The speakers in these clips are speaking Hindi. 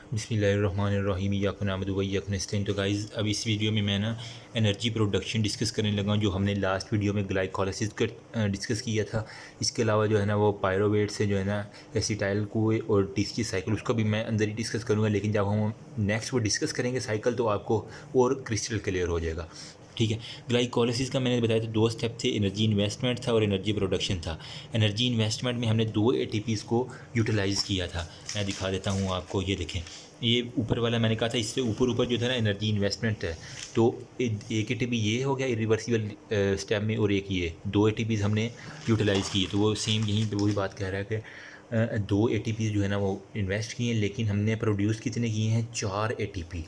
बिस्मिल्लाहिर्रहमानिर्रहीम इय्याका नअबुदु व इय्याका नस्तईन। तो गाइज़ अब इस वीडियो में मैं एनर्जी प्रोडक्शन डिस्कस करने लगा हूँ, जो हमने लास्ट वीडियो में ग्लाइकोलाइसिस का डिस्कस किया था। इसके अलावा जो है ना वो पायरोवेट से जो है ना एसिटाइल कुएँ और टीसीजी साइकिल, उसको भी मैं अंदर ही डिस्कस करूँगा। लेकिन जब हम नेक्स्ट वो डिस्कस करेंगे साइकिल, तो आपको और क्रिस्टल क्लियर हो जाएगा। ठीक है, ग्लाइकोलाइसिस का मैंने बताया था 2 स्टेप थे, एनर्जी इन्वेस्टमेंट था और एनर्जी प्रोडक्शन था। एनर्जी इन्वेस्टमेंट में हमने 2 एटीपीज़ को यूटिलाइज़ किया था। मैं दिखा देता हूँ आपको, ये देखें, ये ऊपर वाला मैंने कहा था, इससे ऊपर जो था ना एनर्जी इन्वेस्टमेंट है। तो एक एटीपी ये हो गया इरिवर्सिबल स्टेप में, और एक ये 2 एटीपीज़ हमने यूटिलाइज़ किए। तो वो सेम यहीं पे वही बात कह रहा है कि 2 एटीपी जो है ना वो इन्वेस्ट किए हैं, लेकिन हमने प्रोड्यूस कितने किए हैं? 4 एटीपी।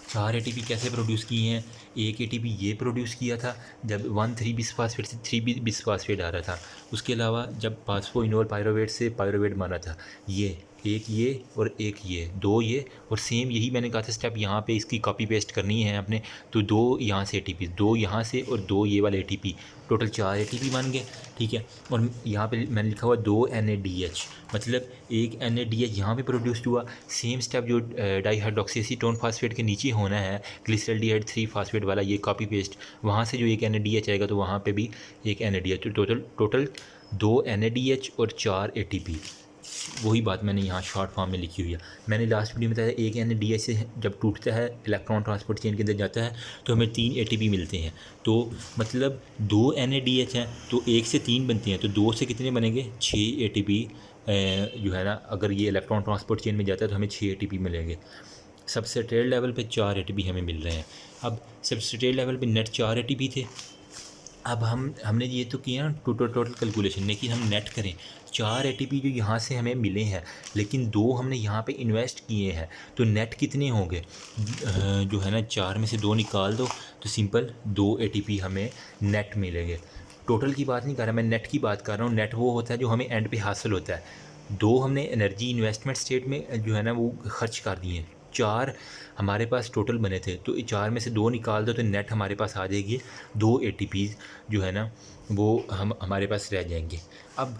4 एटीपी कैसे प्रोड्यूस किए हैं? एक एटीपी ये प्रोड्यूस किया था जब 1,3 बिस्फास्फेट से 3 बिस्फास्फेट आ रहा था। उसके अलावा जब फास्फोइनोल पायरोवेट से पायरोवेट बना था, ये एक ये और एक ये, 2 ये, और सेम यही मैंने कहा था स्टेप यहाँ पे इसकी कॉपी पेस्ट करनी है आपने। तो 2 यहाँ से एटीपी, 2 यहाँ से और 2 ये वाले एटीपी, टोटल 4 एटीपी बन गए। ठीक है, और यहाँ पे मैंने लिखा हुआ 2 NADH, मतलब एक NADH यहाँ पे प्रोड्यूस्ड हुआ। सेम स्टेप जो डाईहाइड्रोक्सीएसीटोन फास्फेट के नीचे होना है, ग्लिसरॉल्डिहाइड 3 फास्फेट वाला, ये कॉपी पेस्ट, वहाँ से जो एक NADH आएगा तो वहाँ पे भी एक NADH, तो टोटल 2 NADH और 4 ATP। वही बात मैंने यहाँ शॉर्ट फॉर्म में लिखी हुई है। मैंने लास्ट वीडियो में बताया एक NADH से जब टूटता है, इलेक्ट्रॉन ट्रांसपोर्ट चेन के अंदर जाता है, तो हमें 3 ATP मिलते हैं। तो मतलब 2 NADH हैं तो 1 से 3 बनते हैं, तो 2 से कितने बनेंगे? 6 ATP जो है ना, अगर ये इलेक्ट्रॉन ट्रांसपोर्ट चेन में जाता है तो हमें 6 ATP मिलेंगे। सबस्ट्रेट लेवल पे 4 ATP हमें मिल रहे हैं। अब सबस्ट्रेट लेवल पे नेट 4 ATP थे। अब हमने ये तो किया टोटल कैलकुलेशन, लेकिन हम नेट करें 4 एटीपी जो यहाँ से हमें मिले हैं, लेकिन 2 हमने यहाँ पे इन्वेस्ट किए हैं, तो नेट कितने होंगे? जो है ना 4 में से 2 निकाल दो तो सिंपल 2 एटीपी हमें नेट मिलेंगे। टोटल की बात नहीं कर रहा मैं, नेट की बात कर रहा हूँ। नेट वो होता है जो हमें एंड पे हासिल होता है। 2 हमने एनर्जी इन्वेस्टमेंट स्टेट में जो है ना वो खर्च कर दिए हैं। 4 हमारे पास टोटल बने थे, तो 4 में से 2 निकाल दो तो नेट हमारे पास आ जाएगी 2 एटीपीज़ जो है ना वो हमारे पास रह जाएंगे। अब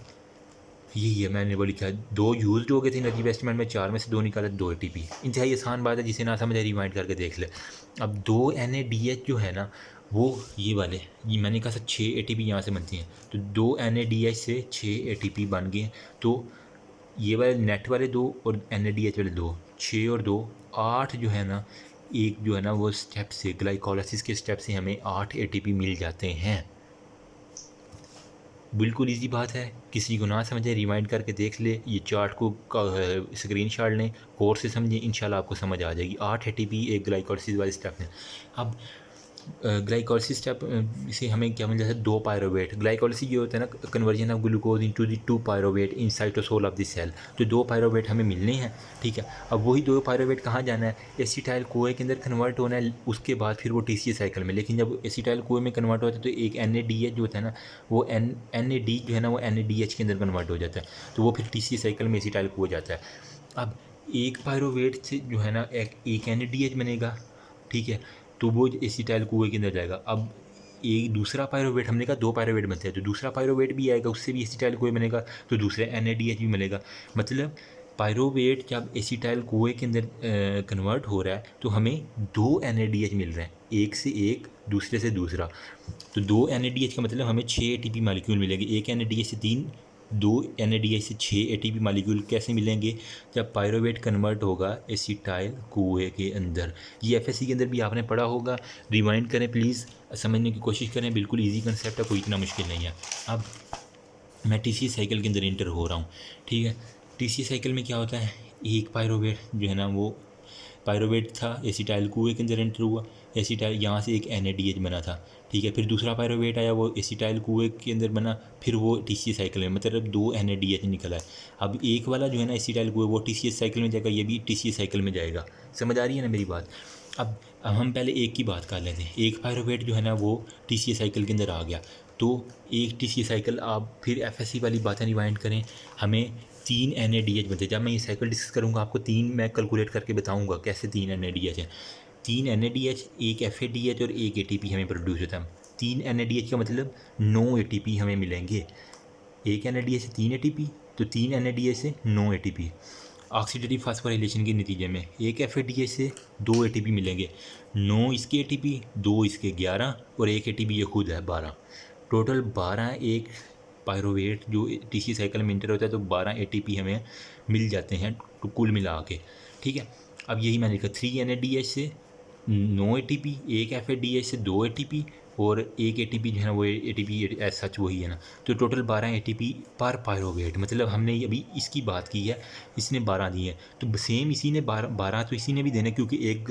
यही है, मैंने वो लिखा है 2 यूज़ हो गए थे एनर्जी इन्वेस्टमेंट में, 4 में से 2 निकाले 2 एटीपी। इंतहाई आसान बात है, जिसे ना समझे रिमाइंड करके देख ले। अब 2 NADH जो है ना वो ये वाले, ये मैंने कहा था 6 एटीपी यहाँ से बनती हैं, तो 2 NADH से 6 एटीपी बन गए। तो ये वाले नेट वाले 2 और NADH वाले 2, 6 और 2 8 जो है ना, एक जो है ना वो स्टेप से, ग्लाइकोलाइसिस के स्टेप से हमें 8 एटीपी मिल जाते हैं। बिल्कुल इजी बात है, किसी को ना समझे रिमाइंड करके देख ले, ये चार्ट को स्क्रीन शॉट लें, गौर से समझें, इंशाल्लाह आपको समझ आ जाएगी। 8 एटीपी एक ग्लाइकोलाइसिस वाले स्टेप में। अब ग्लाइकोलाइसिस स्टेप से हमें क्या मिल जाता है? 2 पायरोवेट। ग्लाइकोलाइसिस ये होता है ना conversion of glucose into the 2 pyruvate in cytosol of the cell. तो 2 पायरोवेट हमें मिलने हैं। ठीक है, अब वही 2 पायरोवेट कहाँ जाना है? एसिटाइल कोए के अंदर कन्वर्ट होना है, उसके बाद फिर वो टीसीए साइकिल में। लेकिन जब एसिटाइल कोए में कन्वर्ट होता है तो एक NADH जो होता है ना, वो NAD जो है ना वो NADH के अंदर कन्वर्ट हो जाता है, तो वो फिर टीसीए साइकिल में एसिटाइल कोए जाता है। अब एक पायरोवेट से जो है ना एक NADH बनेगा। ठीक है, तो वो एसिटाइल कुएँ के अंदर जाएगा। अब एक दूसरा पायरोवेट, हमने कहा 2 पायरोवेट बनते हैं, तो दूसरा पायरोवेट भी आएगा, उससे भी एसिटाइल कुएँ बनेगा, तो दूसरा NADH भी मिलेगा। मतलब पायरोवेट जब एसिटाइल कुएँ के अंदर कन्वर्ट हो रहा है तो हमें 2 NADH मिल रहे हैं, एक से एक, दूसरे से दूसरा। तो 2 NADH का मतलब हमें 6 ATP मालिक्यूल मिलेंगे। एक NADH से 3, 2 NADH से 6 ATP मालिक्यूल कैसे मिलेंगे? जब पायरोवेट कन्वर्ट होगा एसिटाइल कुएँ के अंदर। ये FSC के अंदर भी आपने पढ़ा होगा, रिवाइंड करें प्लीज़, समझने की कोशिश करें, बिल्कुल ईजी कंसेप्ट है, कोई इतना मुश्किल नहीं है। अब मैं TCA साइकिल के अंदर इंटर हो रहा हूँ। ठीक है, TCA साइकिल में क्या होता है? एक पायरोवेट जो है ना वो पायरोवेट था, एसिटाइल कुएँ के अंदर एंटर हुआ, एसिटाइल यहाँ से एक NADH बना था। ठीक है, फिर दूसरा पायरोवेट आया, वो एसिटाइल कुएँ के अंदर बना, फिर वो TCA साइकिल में, मतलब 2 NADH निकला है। अब एक वाला जो है ना एसिटाइल कुएँ, वो TCA साइकिल में जाएगा, ये भी TCA साइकिल में जाएगा। समझ आ रही है ना मेरी बात? अब हम पहले एक की बात कर लेते हैं। एक पायरोवेट जो है ना वो TCA साइकिल के अंदर आ गया, तो एक TCA साइकिल, आप फिर FSC वाली बातें रिवाइंड करें, हमें 3 NADH बनते हैं। जब मैं ये साइकिल डिस्कस करूँगा आपको 3 मैं कैलकुलेट करके बताऊँगा कैसे 3 NADH हैं। 3 NADH, एक FADH और एक ATP हमें प्रोड्यूस होता है। 3 NADH का मतलब 9 ATP हमें मिलेंगे। एक NADH से 3 ATP, तो 3 NADH से 9 ATP। ऑक्सीडेटिव फास्फोराइलेशन के नतीजे में एक FADH से 2 ATP मिलेंगे, 9 इसके ATP, 2 इसके 11 और एक ATP ये खुद है 12, टोटल 12 एक पायरोवेट जो TC साइकिल में इंटर होता है तो 12 ATP हमें मिल जाते हैं तो कुल मिला के। ठीक है, अब यही मैंने लिखा 3 NADH से 9 ATP, एक FADH से 2 ATP और एक ATP जो है ना वो ATP एज सच वही है ना, तो टोटल 12 ATP पर पायरोवेट। मतलब हमने अभी इसकी बात की है, इसने 12 दिए हैं तो सेम इसी ने 12 तो इसी ने भी देने, क्योंकि एक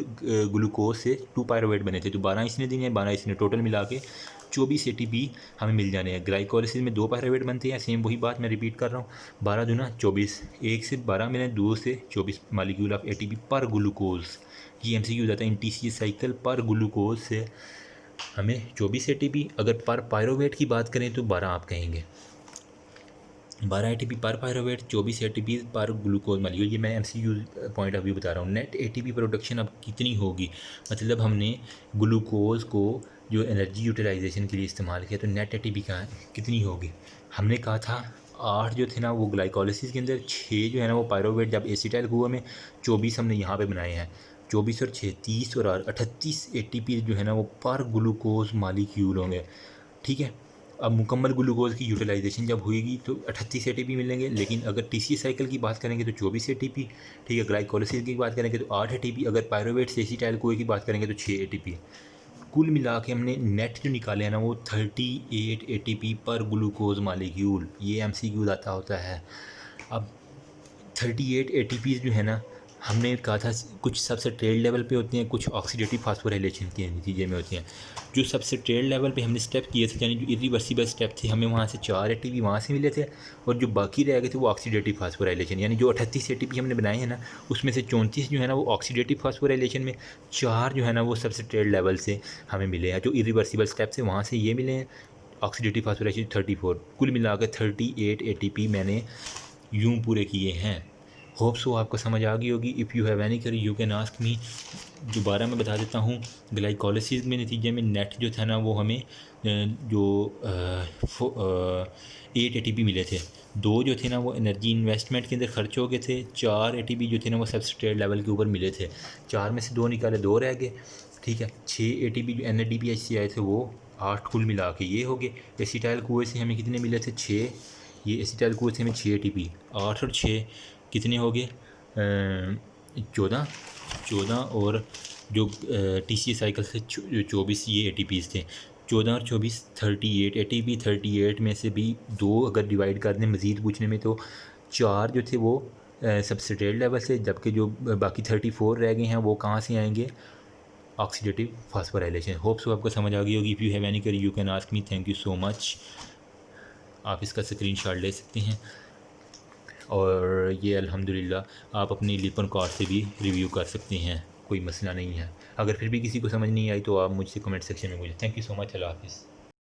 ग्लूकोज से 2 पायरोवेट बने थे तो 12 इसने दिए हैं, 12 इसने, टोटल मिला के 24 ATP हमें मिल जाने हैं। ग्लाइकोलिसिस में 2 पायरोवेट बनते हैं, सेम वही बात मैं रिपीट कर रहा हूँ, 12 दूना 24, एक से 12 मिले, 2 से 24 मालिक्यूल ऑफ ATP पर ग्लूकोज। ये MCQ जाता है इन TC साइकिल पर ग्लूकोज से हमें 24 ATP। अगर पर पायरोवेट की बात करें तो 12 आप कहेंगे, 12 ATP पर पायरोवेट, 24 ATP पर ग्लूकोज मालिक्यूल। ये मैं MCQ पॉइंट ऑफ व्यू बता रहा हूँ। नेट ATP प्रोडक्शन अब कितनी होगी, मतलब हमने ग्लूकोज को जो एनर्जी यूटिलाइजेशन के लिए इस्तेमाल किया तो नेट ATP का कितनी होगी। हमने कहा था 8 जो थे ना वो ग्लाइकोलिसिस के अंदर, 6 जो है ना वो पायरोवेट जब एसिटाइल हुआ में, 24 हमने यहाँ पे बनाए हैं, 24 और 6 30 और 38 ATP जो है ना वो पर ग्लूकोज मालिक्यूल होंगे। ठीक है, अब मुकम्मल ग्लूकोज की यूटिलाइजेशन जब होगी तो 38 ATP मिलेंगे, लेकिन अगर TC साइकिल की बात करेंगे तो 24 ATP। ठीक है, ग्लाइकोलिसिस की बात करेंगे तो 8 ATP, अगर पायरोवेट से एसिटाइल कोई की बात करेंगे तो 6 ATP। कुल मिला के हमने नेट जो निकाले हैं ना वो 38 ATP पर ग्लूकोज मालिक्यूल। ये MCQ आता होता है। अब 38 ATP जो है ना, हमने कहा था कुछ सबस्ट्रेट लेवल पे होते हैं, कुछ ऑक्सीडेटिव फास्फोराइलेशन के नतीजे में होते हैं। जो सबस्ट्रेट लेवल पे हमने स्टेप किए थे, यानी जो इरिवर्सिबल स्टेप थे, हमें वहाँ से 4 ATP वहाँ से मिले थे और जो बाकी रह गए थे वो ऑक्सीडेटिव फास्फोराइलेशन, यानी जो 38 ATP हमने बनाए हैं ना उसमें से 34 जो है ना वो ऑक्सीडेटिव फास्फोराइलेशन में, 4 जो है ना वो सबस्ट्रेट लेवल से हमें मिले हैं, जो इरिवर्सिबल स्टेप थे वहाँ से ये मिले हैं। ऑक्सीडेटिव फास्फोराइलेशन 34, कुल मिला कर 38 ATP मैंने यूँ पूरे किए हैं। होप सो आपको समझ आ गई होगी। If you have any query you can ask me. दोबारा मैं बता देता हूँ, ग्लाइकोलिसिस में नतीजे में नेट जो था ना वो हमें जो 8 ATP मिले थे, 2 जो थे ना वो एनर्जी इन्वेस्टमेंट के अंदर खर्च हो गए थे, 4 ATP जो थे ना वो सबस्ट्रेट लेवल के ऊपर मिले थे, 4 में से 2 निकाले, 2 रह गए। ठीक है, 6 ATP जो NADPH से आए थे वो 8 कुल मिला के ये हो गए। एसिटाइल कुएं से हमें कितने मिले थे, 6, ये एसिटाइल कुएं से हमें 6 ATP, 8 और 6 कितने हो गए, 14 और जो TC साइकिल से 24 ये ATPs थे, 14 और 24 38 ATP। 38 में से भी 2 अगर डिवाइड कर दें मज़ीद पूछने में तो 4 जो थे वो सबस्ट्रेट लेवल से, जबकि जो बाकी 34 रह गए हैं वो कहाँ से आएंगे, ऑक्सीडेटिव फास्फोराइलेशन। होप सो आपको समझ आ गई होगी। If you have any query you can ask me. Thank you so much. आप इसका स्क्रीनशॉट ले सकते हैं और ये अल्हम्दुलिल्लाह आप अपनी लिपन कार्ड से भी रिव्यू कर सकते हैं, कोई मसला नहीं है। अगर फिर भी किसी को समझ नहीं आई तो आप मुझसे कमेंट सेक्शन में मुझे। Thank you so much. अल्लाह हाफ़िज़।